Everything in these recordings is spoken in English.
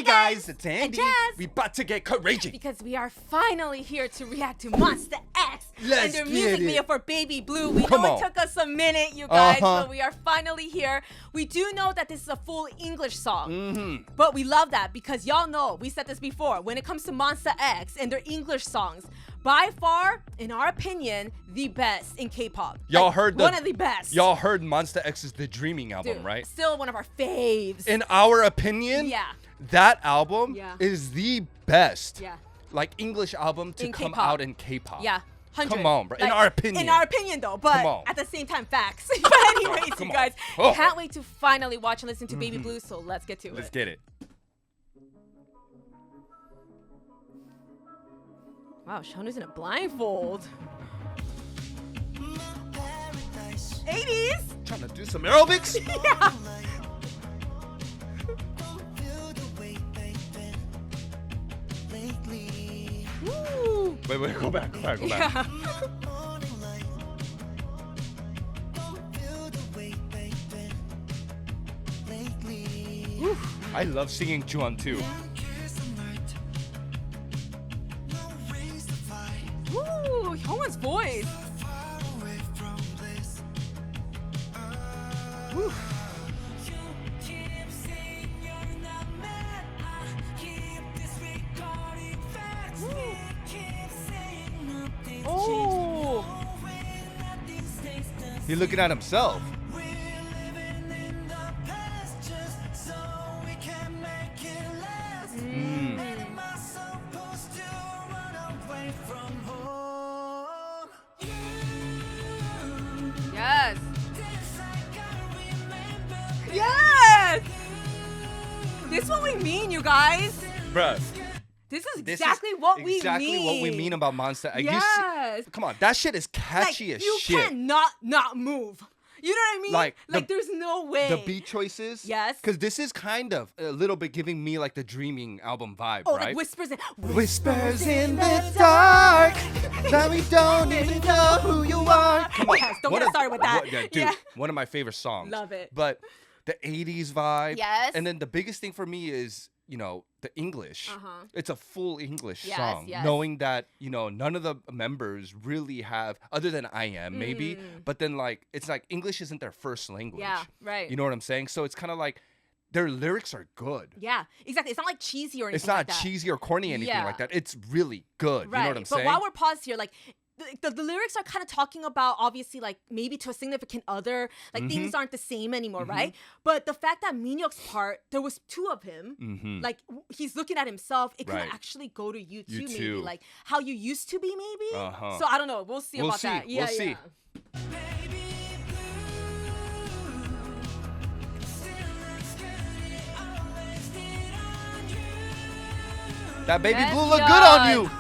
guys, it's Andy. Jazz. We about to get courageous. Because we are finally here to react to MONSTA X and their music video for Baby Blue. We know it took us a minute, you guys, but we are finally here. We do know that this is a full English song, but we love that because y'all know, we said this before, when it comes to MONSTA X and their English songs, by far, in our opinion, the best in K-pop. Y'all heard one of the best. Y'all heard MONSTA X is the Dreaming album, Dude, right? Still one of our faves. In our opinion, that album is the best like English album to come out in K-pop. Yeah. 100. Come on, bro. In our opinion. In our opinion, though, but at the same time, facts. But anyways, you guys, can't wait to finally watch and listen to Baby Blue, so let's get to it. Let's get it. Wow, Shaunu's in a blindfold. 80s? Trying to do some aerobics? Yeah. Woo. Wait, go back. Yeah. I love singing Juan too. Ooh, Hyunwon's voice. Woo. Oh. He's looking at himself. Yes. Yes. This is what we mean, you guys. Bruh. This is exactly what we mean. Exactly what we mean about MONSTA X. Yes. Come on, that shit is catchy as shit. You cannot not move. You know what I mean? Like there's no way. The beat choices. Yes. Because this is kind of a little bit giving me like the Dreaming album vibe, right? Like whispers in the dark. That we don't even know who you are. Come on. Yes, don't get us started with that. Dude, one of my favorite songs. Love it. But the 80s vibe. Yes. And then the biggest thing for me is, you know, the English. It's a full English song. Yes. Knowing that, you know, none of the members really have, other than I Am maybe, but then like, it's like English isn't their first language. Yeah, right. You know what I'm saying? So it's kind of like, their lyrics are good. Yeah, exactly. It's not like cheesy or anything It's not like that. cheesy or corny or anything like that. It's really good. Right. You know what I'm saying? But while we're paused here, like, the lyrics are kind of talking about, obviously, like, maybe to a significant other, like, things aren't the same anymore, right? But the fact that Minhyuk's part, there was two of him, like, he's looking at himself, it could actually go to you too, maybe, like, how you used to be, maybe? So, I don't know, we'll see about that. Yeah, we'll see. That Baby Blue look good on you.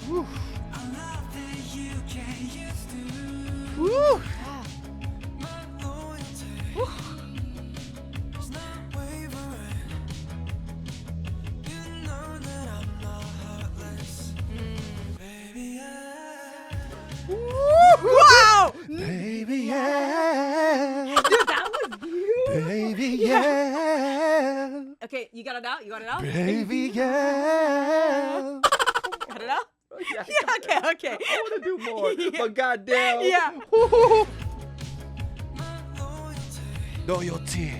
Woo. Woo. Wow! Baby, yeah. Dude, that was beautiful. Baby, yeah. Okay, you got it out? You got it out? Baby, yeah. Got it out? Yeah, okay. I want to do more, but goddamn. Yeah. Loyalty.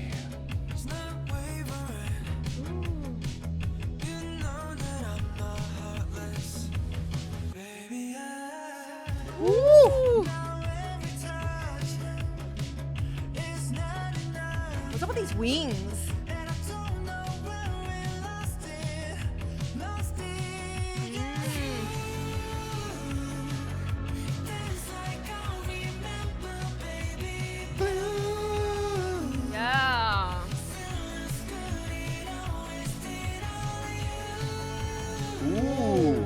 Woo! What's up with these wings? Yeah. Ooh.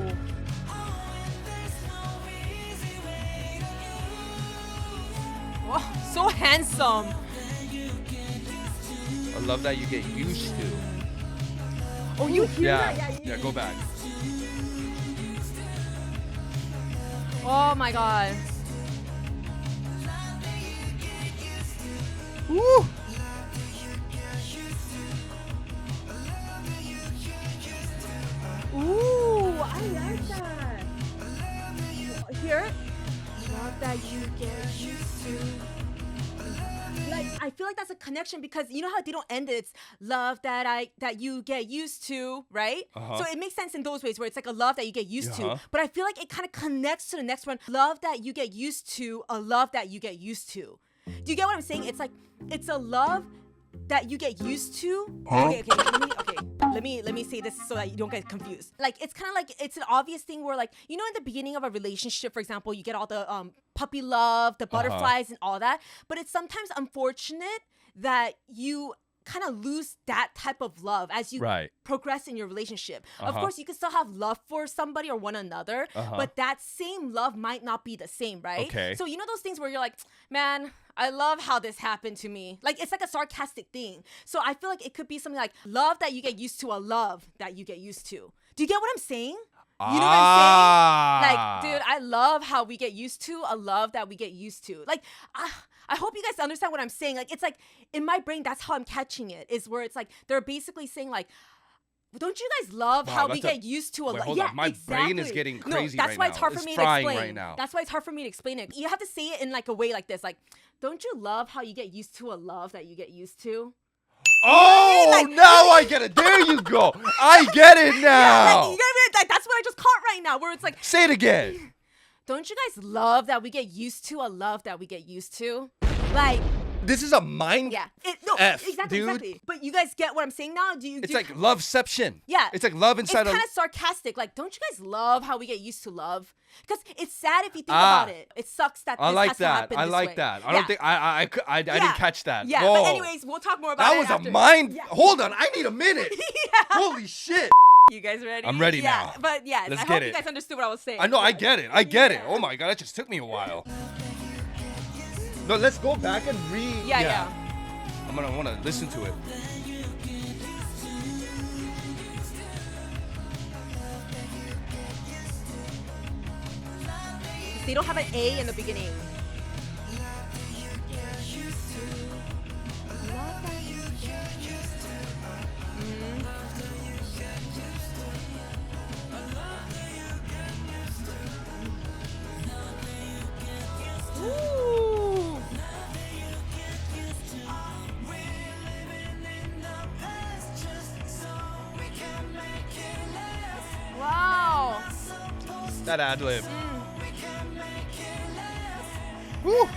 Wow, so handsome. I love that you get used to. Oh, you hear that? Yeah, go back. Oh my god. Woo! I feel like that's a connection because you know how they don't end it. It's love that you get used to, right? So it makes sense in those ways where it's like a love that you get used to. But I feel like it kind of connects to the next one. Love that you get used to, a love that you get used to. Do you get what I'm saying? It's like it's a love that you get used to. Okay. Let me say this so that you don't get confused. Like it's kind of like it's an obvious thing where like you know in the beginning of a relationship, for example, you get all the puppy love, the butterflies and all that. But it's sometimes unfortunate that you kind of lose that type of love as you progress in your relationship. Of course, you can still have love for somebody or one another, but that same love might not be the same, right? Okay. So you know those things where you're like, man, I love how this happened to me. Like it's like a sarcastic thing. So I feel like it could be something like love that you get used to, a love that you get used to. Do you get what I'm saying? You know what I'm saying? Like, dude, I love how we get used to a love that we get used to. Like, I hope you guys understand what I'm saying. Like, it's like in my brain, that's how I'm catching it. Is where it's like they're basically saying like, don't you guys love how we get used to a love? Yeah, my brain is getting crazy right now. That's why it's hard for me to explain. Right now. That's why it's hard for me to explain it. You have to say it in like a way like this. Like, don't you love how you get used to a love that you get used to? Oh, like, now I get it. There you go. I get it now. Yeah, like, you get it? That's what I just caught right now. Where it's like, say it again. Don't you guys love that we get used to a love that we get used to? Like, this is a mind exactly, dude. Exactly. But you guys get what I'm saying now? It's like loveception. Yeah. It's like love inside It's kind of sarcastic. Like, don't you guys love how we get used to love? Because it's sad if you think about it. It sucks that this has to happen this way. I like that. I don't think I didn't catch that. Yeah, Whoa. but anyways, we'll talk more about that it. That was a mind. Yeah. Hold on, I need a minute. Holy shit. You guys ready? I'm ready now. But yeah, I hope you guys understood what I was saying. I know, I get it. I get it. Oh my god, that just took me a while. No, let's go back and read. Yeah. I want to listen to it. They don't have an A in the beginning. Wow. That ad lib. Woo.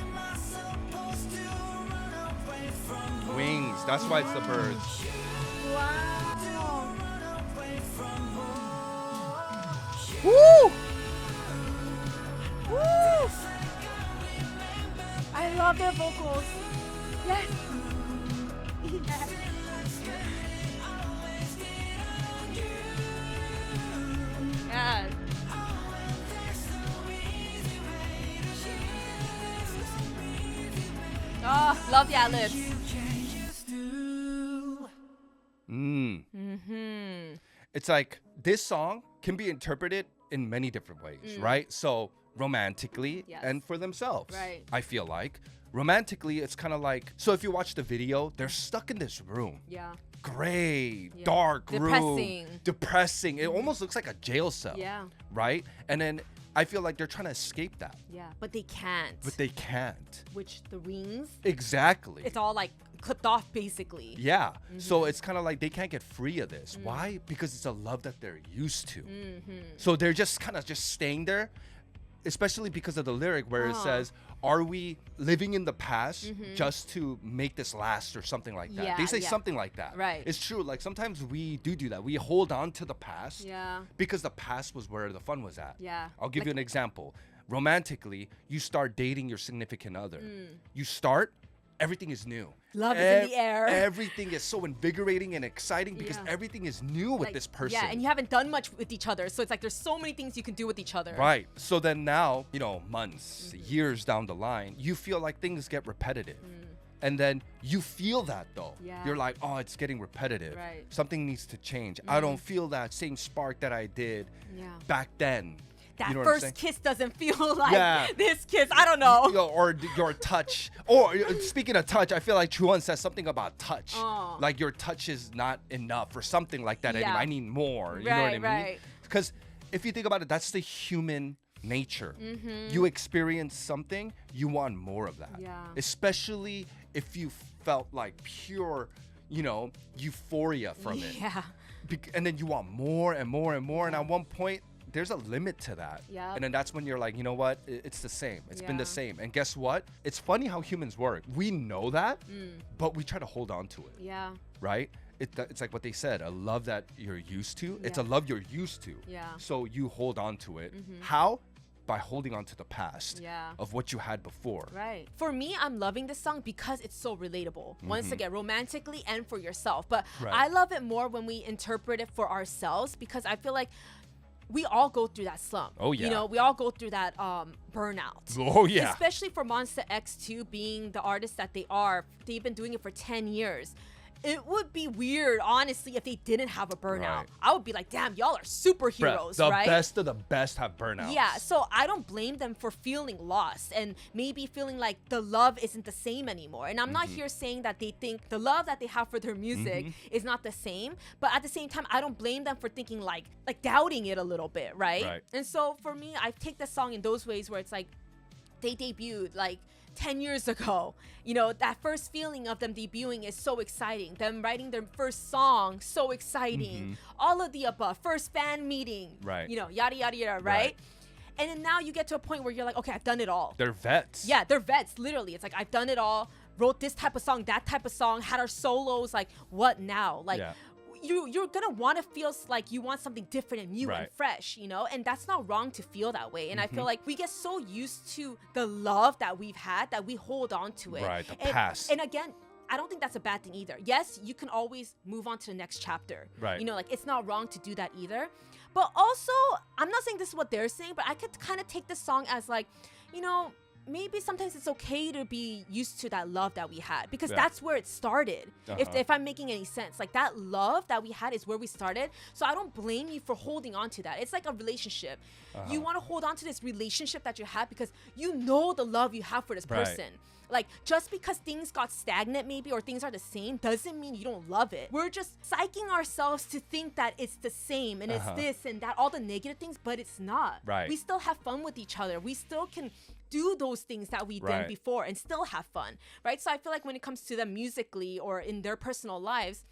Wings. That's why it's the birds. Wow. Woo. Woo. I love their vocals. Yes. Yeah. Oh, love the ad-libs. It's like this song can be interpreted in many different ways, right? So romantically and for themselves, right. I feel like. Romantically, it's kind of like, so if you watch the video, they're stuck in this room. Yeah. Gray, dark room. Depressing. It almost looks like a jail cell. Yeah. Right? And then I feel like they're trying to escape that. Yeah, but they can't. Which the wings? Exactly. It's all like clipped off basically. Yeah. So it's kind of like they can't get free of this. Why? Because it's a love that they're used to. So they're just kind of just staying there, especially because of the lyric where it says, are we living in the past just to make this last or something like that? They say something like that. Right. It's true. Like sometimes we do that. We hold on to the past because the past was where the fun was at. Yeah. I'll give you an example. Romantically, you start dating your significant other. You start, everything is new. Love is in the air. Everything is so invigorating and exciting because everything is new with this person. Yeah, and you haven't done much with each other. So it's like there's so many things you can do with each other. Right. So then now, months, years down the line, you feel like things get repetitive. And then you feel that though. Yeah. You're like, oh, it's getting repetitive. Right. Something needs to change. I don't feel that same spark that I did back then. That first kiss doesn't feel like this kiss. I don't know. Or your touch. Or speaking of touch, I feel like Chuan says something about touch. Like your touch is not enough or something like that anymore. I need more. You know what I mean? Because if you think about it, that's the human nature. You experience something, you want more of that. Yeah. Especially if you felt like pure, euphoria from it. Yeah. And then you want more and more and more. And at one point, there's a limit to that. Yep. And then that's when you're like, you know what? It's the same. It's been the Yeah. same. And guess what? It's funny how humans work. We know that, but we try to hold on to it. Yeah. Right? It's like what they said, a love that you're used to. It's a Yeah. love you're used to. Yeah. So you hold on to it. How? By holding on to the past Yeah. of what you had before. Right. For me, I'm loving this song because it's so relatable. Once again, romantically and for yourself. But Right. I love it more when we interpret it for ourselves because I feel like we all go through that slump. Oh, yeah. We all go through that burnout. Oh, yeah. Especially for MONSTA X too, being the artists that they are. They've been doing it for 10 years. It would be weird, honestly, if they didn't have a burnout. Right. I would be like, damn, y'all are superheroes, The right? best of the best have burnouts. Yeah, so I don't blame them for feeling lost and maybe feeling like the love isn't the same anymore. And I'm not here saying that they think the love that they have for their music is not the same, but at the same time, I don't blame them for thinking like doubting it a little bit, right? Right. And so for me, I take the song in those ways where it's like they debuted like 10 years ago. That first feeling of them debuting is so exciting. Them writing their first song, so exciting. All of the above. First fan meeting. Right. Yada, yada, yada, right? And then now you get to a point where you're like, okay, I've done it all. They're vets. Yeah, they're vets, literally. It's like, I've done it all. Wrote this type of song, that type of song, had our solos. Like, what now? Like, Yeah. you're gonna want to feel like you want something different and new and Right. fresh, and that's not wrong to feel that way. And I feel like we get so used to the love that we've had that we hold on to it. Right, the and, past. And again, I don't think that's a bad thing either. Yes, you can always move on to the next chapter. Right. Like it's not wrong to do that either. But also, I'm not saying this is what they're saying, but I could kind of take this song as like, maybe sometimes it's okay to be used to that love that we had because that's where it started. If I'm making any sense, like that love that we had is where we started. So I don't blame you for holding on to that. It's like a relationship. You want to hold on to this relationship that you have because you know the love you have for this Right. person. Like just because things got stagnant maybe or things are the same doesn't mean you don't love it. We're just psyching ourselves to think that it's the same and it's this and that, all the negative things, but it's not. Right. We still have fun with each other. We still can do those things that we Right. did before and still have fun, right? So I feel like when it comes to them musically or in their personal lives,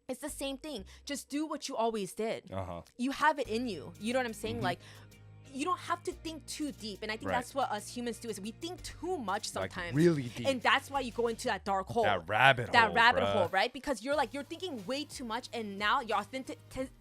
it's the same thing. Just do what you always did. You have it in you. You know what I'm saying? Like, you don't have to think too deep. And I think Right. that's what us humans do is we think too much sometimes. really deep. And that's why you go into that dark hole. That rabbit hole. That rabbit bruh. hole, right? Because you're thinking way too much and now your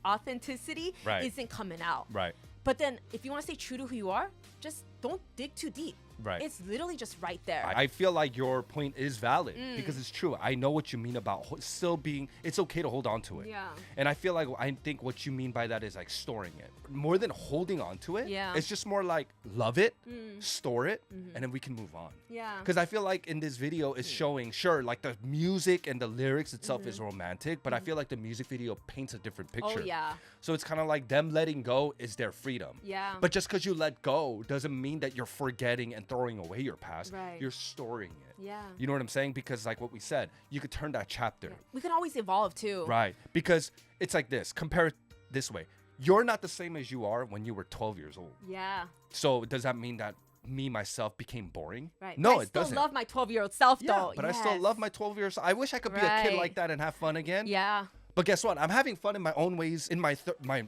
authenticity Right. isn't coming out. Right. But then if you want to stay true to who you are, just don't dig too deep. Right. It's literally just right there. I feel like your point is valid because it's true. I know what you mean about still being, it's okay to hold on to it. Yeah. And I feel like, I think what you mean by that is like storing it. More than holding on to it, Yeah. it's just more like love it, store it, and then we can move on. Yeah. Because I feel like in this video, it's showing, sure, like the music and the lyrics itself is romantic, but I feel like the music video paints a different picture. Oh, yeah. So it's kind of like them letting go is their freedom. Yeah. But just because you let go doesn't mean that you're forgetting and throwing away your past. Right. You're storing it. Yeah. You know what I'm saying? Because like what we said, you could turn that chapter. We can always evolve too. Right. Because it's like this. Compare it this way. You're not the same as you are when you were 12 years old. Yeah. So does that mean that me, myself, became boring? Right. No, I it doesn't. still love my 12-year-old self Yeah, though. but I still Yes. love my 12 years. I wish I could be a kid Right. like that and have fun again. Yeah. But guess what? I'm having fun in my own ways in my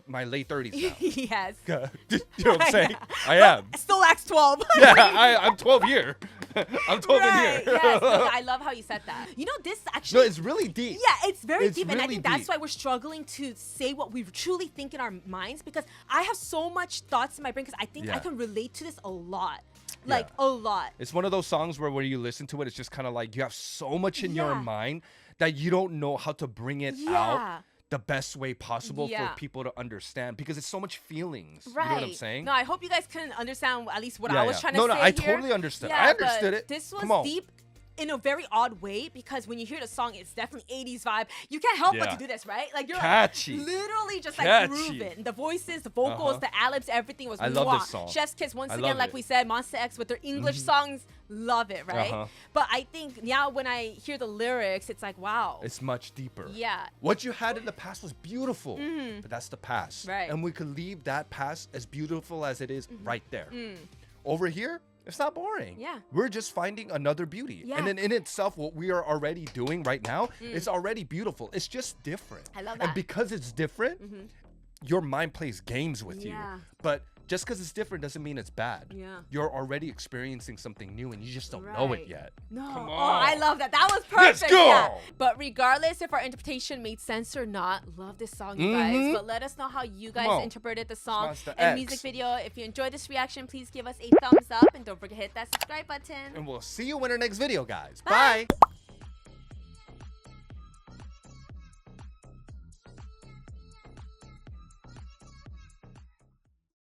my late 30s now. Yes. You know what I'm saying? I am. Still acts 12. Yeah, I'm 12 year. I'm 12 Right. in here. Yes. No, I love how you said that. This No, actually. it's really deep. Yeah, it's very It's deep, and I really think that's deep. why we're struggling to say what we truly think in our minds because I have so much thoughts in my brain because I think I Yeah. can relate to this a lot, like Yeah. a lot. It's one of those songs where when you listen to it, it's just kind of like you have so much in your Yeah. mind that you don't know how to bring it Yeah. out the best way possible Yeah. for people to understand because it's so much feelings. Right. You know what I'm saying? No, I hope you guys can understand at least what Yeah, I was yeah. trying to No, say I here. totally understood. Yeah, I understood but it. This was Come on. deep. in a very odd way because when you hear the song, it's definitely 80s vibe. You can't help but to do this, right? Like you're catchy. Literally just like Catchy. grooving. The voices, the vocals, the ad-libs, everything was I love this song. Chef's Kiss, once I again, love like it. we said, MONSTA X with their English songs, love it, right? But I think now when I hear the lyrics, it's like, wow. It's much deeper. Yeah. What you had in the past was beautiful, but that's the past. Right. And we could leave that past as beautiful as it is right there. Over here, it's not boring. Yeah. We're just finding another beauty. Yeah. And then in itself, what we are already doing right now is already beautiful. It's just different. I love that. And because it's different, your mind plays games with you. Yeah. But just because it's different doesn't mean it's bad. Yeah. You're already experiencing something new and you just don't know it Right. yet. No. Come Oh, on. I love that. That was perfect. Let's go. Yeah. But regardless if our interpretation made sense or not, love this song, you guys. But let us know how you guys on. interpreted the song MONSTA and X. music video. If you enjoyed this reaction, please give us a thumbs up and don't forget to hit that subscribe button. And we'll see you in our next video, guys. Bye. Bye.